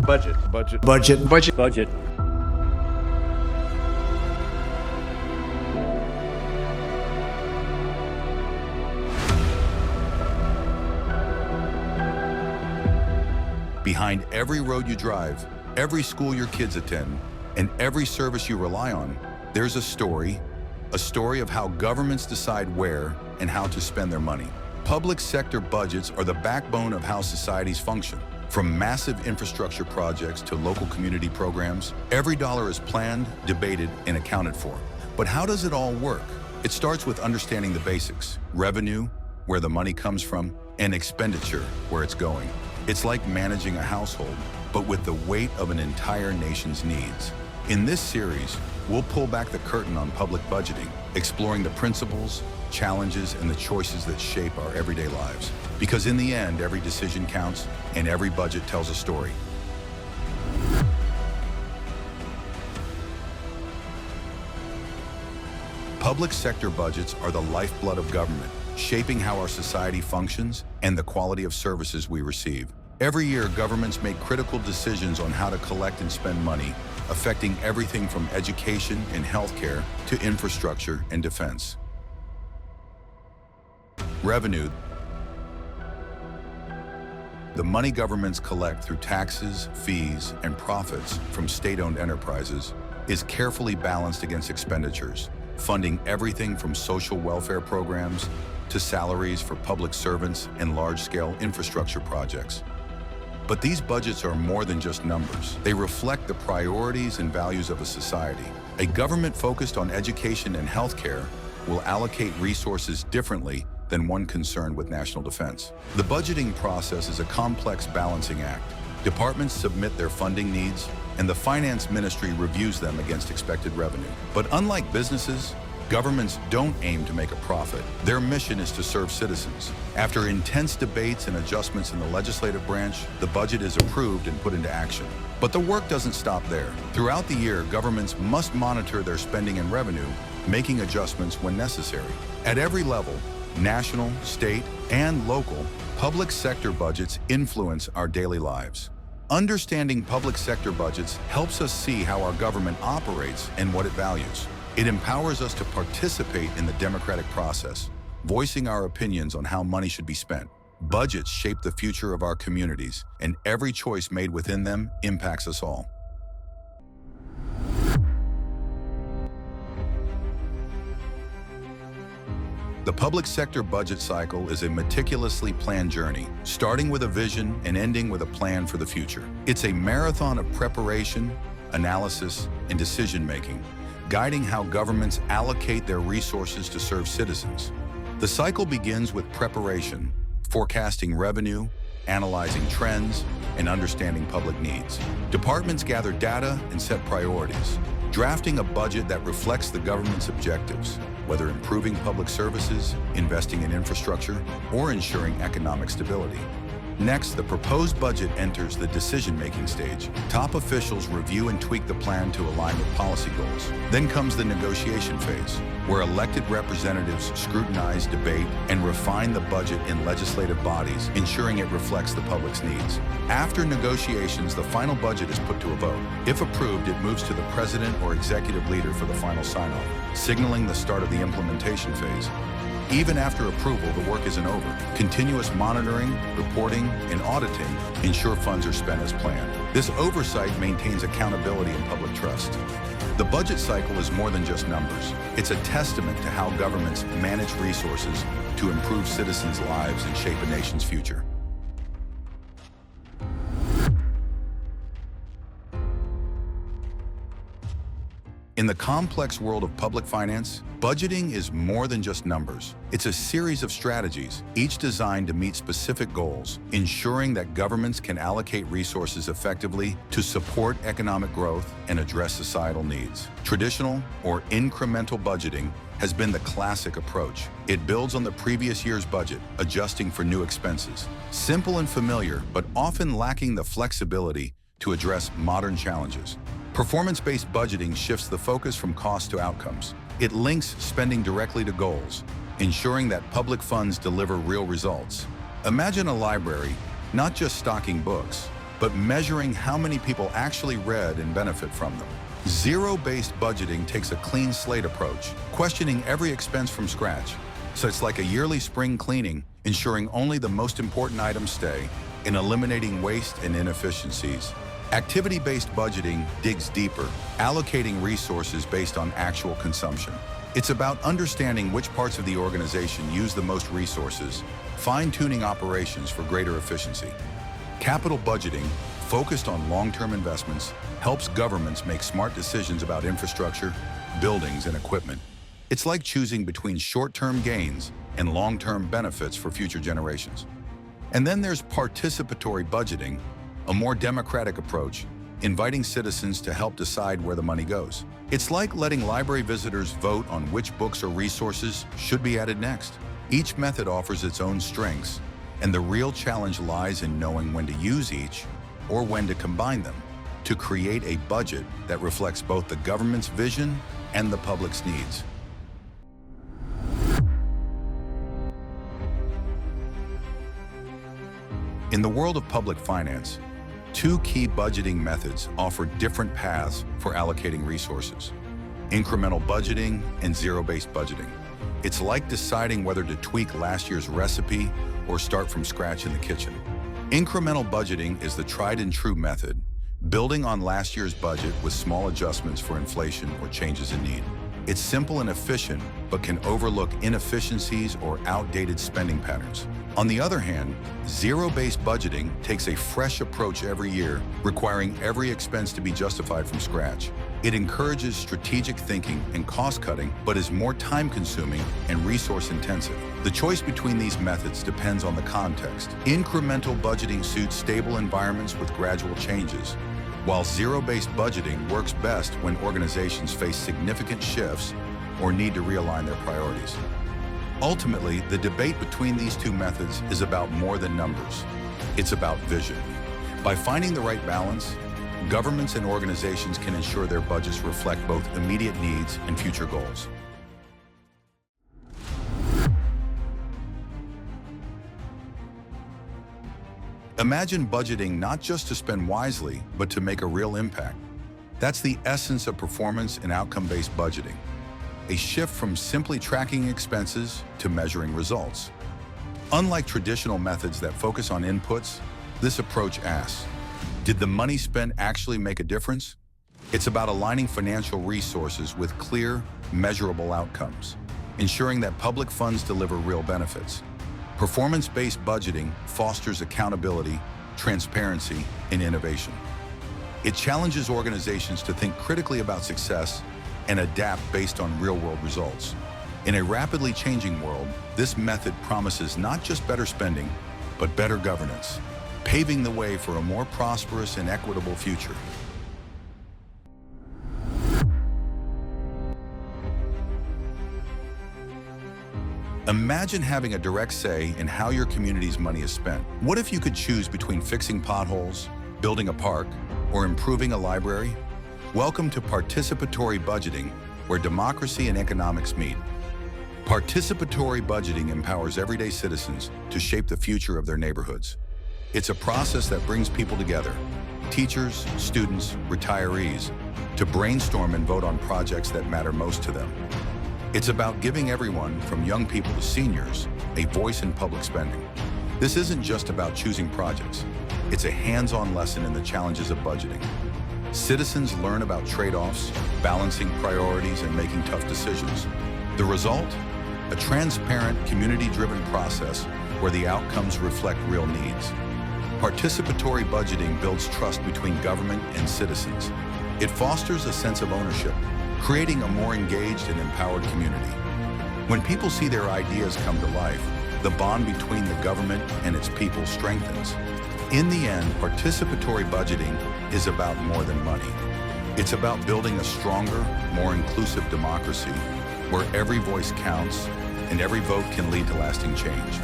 Budget. Behind every road you drive, every school your kids attend, and every service you rely on, there's a story of how governments decide where and how to spend their money. Public sector budgets are the backbone of how societies function. From massive infrastructure projects to local community programs, every dollar is planned, debated, and accounted for. But how does it all work? It starts with understanding the basics: revenue, where the money comes from, and expenditure, where it's going. It's like managing a household, but with the weight of an entire nation's needs. In this series, we'll pull back the curtain on public budgeting, exploring the principles, challenges, and the choices that shape our everyday lives. Because in the end, every decision counts, and every budget tells a story. Public sector budgets are the lifeblood of government, shaping how our society functions and the quality of services we receive. Every year, governments make critical decisions on how to collect and spend money, affecting everything from education and healthcare to infrastructure and defense. Revenue, the money governments collect through taxes, fees, and profits from state-owned enterprises, is carefully balanced against expenditures, funding everything from social welfare programs to salaries for public servants and large-scale infrastructure projects. But these budgets are more than just numbers. They reflect the priorities and values of a society. A government focused on education and healthcare will allocate resources differently than one concerned with national defense. The budgeting process is a complex balancing act. Departments submit their funding needs, and the finance ministry reviews them against expected revenue. But unlike businesses, governments don't aim to make a profit. Their mission is to serve citizens. After intense debates and adjustments in the legislative branch, the budget is approved and put into action. But the work doesn't stop there. Throughout the year, governments must monitor their spending and revenue, making adjustments when necessary. At every level, national, state, and local, public sector budgets influence our daily lives. Understanding public sector budgets helps us see how our government operates and what it values. It empowers us to participate in the democratic process, voicing our opinions on how money should be spent. Budgets shape the future of our communities, and every choice made within them impacts us all. The public sector budget cycle is a meticulously planned journey, starting with a vision and ending with a plan for the future. It's a marathon of preparation, analysis, and decision-making, guiding how governments allocate their resources to serve citizens. The cycle begins with preparation, forecasting revenue, analyzing trends, and understanding public needs. Departments gather data and set priorities, drafting a budget that reflects the government's objectives, whether improving public services, investing in infrastructure, or ensuring economic stability. Next, the proposed budget enters the decision-making stage. Top officials review and tweak the plan to align with policy goals. Then comes the negotiation phase, where elected representatives scrutinize, debate, and refine the budget in legislative bodies, ensuring it reflects the public's needs. After negotiations, the final budget is put to a vote. If approved, it moves to the president or executive leader for the final sign-off, signaling the start of the implementation phase. Even after approval, the work isn't over. Continuous monitoring, reporting, and auditing ensure funds are spent as planned. This oversight maintains accountability and public trust. The budget cycle is more than just numbers. It's a testament to how governments manage resources to improve citizens' lives and shape a nation's future. In the complex world of public finance, budgeting is more than just numbers. It's a series of strategies, each designed to meet specific goals, ensuring that governments can allocate resources effectively to support economic growth and address societal needs. Traditional or incremental budgeting has been the classic approach. It builds on the previous year's budget, adjusting for new expenses. Simple and familiar, but often lacking the flexibility to address modern challenges. Performance-based budgeting shifts the focus from cost to outcomes. It links spending directly to goals, ensuring that public funds deliver real results. Imagine a library not just stocking books, but measuring how many people actually read and benefit from them. Zero-based budgeting takes a clean slate approach, questioning every expense from scratch. So it's like a yearly spring cleaning, ensuring only the most important items stay, and eliminating waste and inefficiencies. Activity-based budgeting digs deeper, allocating resources based on actual consumption. It's about understanding which parts of the organization use the most resources, fine-tuning operations for greater efficiency. Capital budgeting, focused on long-term investments, helps governments make smart decisions about infrastructure, buildings, and equipment. It's like choosing between short-term gains and long-term benefits for future generations. And then there's participatory budgeting, a more democratic approach, inviting citizens to help decide where the money goes. It's like letting library visitors vote on which books or resources should be added next. Each method offers its own strengths, and the real challenge lies in knowing when to use each or when to combine them to create a budget that reflects both the government's vision and the public's needs. In the world of public finance, two key budgeting methods offer different paths for allocating resources: incremental budgeting and zero-based budgeting. It's like deciding whether to tweak last year's recipe or start from scratch in the kitchen. Incremental budgeting is the tried and true method, building on last year's budget with small adjustments for inflation or changes in need. It's simple and efficient, but can overlook inefficiencies or outdated spending patterns. On the other hand, zero-based budgeting takes a fresh approach every year, requiring every expense to be justified from scratch. It encourages strategic thinking and cost-cutting, but is more time-consuming and resource-intensive. The choice between these methods depends on the context. Incremental budgeting suits stable environments with gradual changes, while zero-based budgeting works best when organizations face significant shifts or need to realign their priorities. Ultimately, the debate between these two methods is about more than numbers. It's about vision. By finding the right balance, governments and organizations can ensure their budgets reflect both immediate needs and future goals. Imagine budgeting not just to spend wisely, but to make a real impact. That's the essence of performance and outcome-based budgeting. A shift from simply tracking expenses to measuring results. Unlike traditional methods that focus on inputs, this approach asks, did the money spent actually make a difference? It's about aligning financial resources with clear, measurable outcomes, ensuring that public funds deliver real benefits. Performance-based budgeting fosters accountability, transparency, and innovation. It challenges organizations to think critically about success and adapt based on real-world results. In a rapidly changing world, this method promises not just better spending, but better governance, paving the way for a more prosperous and equitable future. Imagine having a direct say in how your community's money is spent. What if you could choose between fixing potholes, building a park, or improving a library? Welcome to participatory budgeting, where democracy and economics meet. Participatory budgeting empowers everyday citizens to shape the future of their neighborhoods. It's a process that brings people together, teachers, students, retirees, to brainstorm and vote on projects that matter most to them. It's about giving everyone, from young people to seniors, a voice in public spending. This isn't just about choosing projects. It's a hands-on lesson in the challenges of budgeting. Citizens learn about trade-offs, balancing priorities, and making tough decisions. The result? A transparent, community-driven process where the outcomes reflect real needs. Participatory budgeting builds trust between government and citizens. It fosters a sense of ownership, creating a more engaged and empowered community. When people see their ideas come to life, the bond between the government and its people strengthens. In the end, participatory budgeting is about more than money. It's about building a stronger, more inclusive democracy where every voice counts and every vote can lead to lasting change.